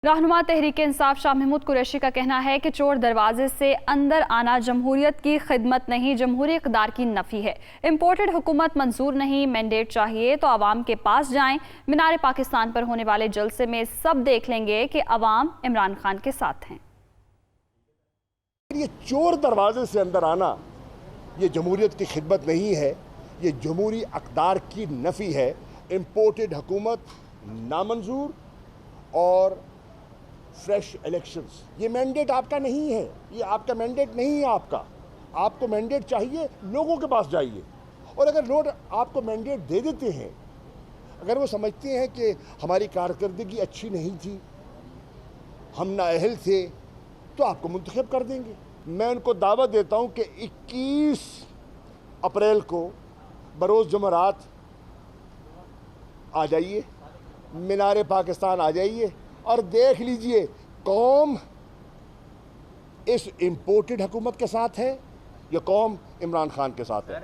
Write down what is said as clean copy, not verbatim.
रहनुमा तहरीक इंसाफ शाह महमूद कुरैशी का कहना है कि चोर दरवाजे से अंदर आना जमहूरियत की खिदमत नहीं, जमहूरी इक़दार की नफ़ी है। इम्पोर्टेड हुकूमत मंजूर नहीं, मैंडेट चाहिए तो आवाम के पास जाएं। मीनार पाकिस्तान पर होने वाले जलसे में सब देख लेंगे कि अवाम इमरान खान के साथ हैं। ये चोर दरवाजे से अंदर आना ये जमहूरियत की खिदमत नहीं है, ये जमहूरी इक़दार की नफ़ी है। इम्पोर्टेड हुकूमत नामंजूर और फ्रेश इलेक्शंस, ये मैंडेट आपका नहीं है, ये आपका मैंडेट नहीं है। आपको मैंडेट चाहिए, लोगों के पास जाइए। और अगर लोग आपको मैंडेट दे देते हैं, अगर वो समझते हैं कि हमारी कारकर्दगी अच्छी नहीं थी, हम नाअहल थे, तो आपको मुंतखब कर देंगे। मैं उनको दावत देता हूं कि 21 अप्रैल को बरोज़ जुमेरात आ जाइए, मीनार पाकिस्तान आ जाइए और देख लीजिए कौम इस इम्पोर्टेड हुकूमत के साथ है या कौम इमरान खान के साथ है।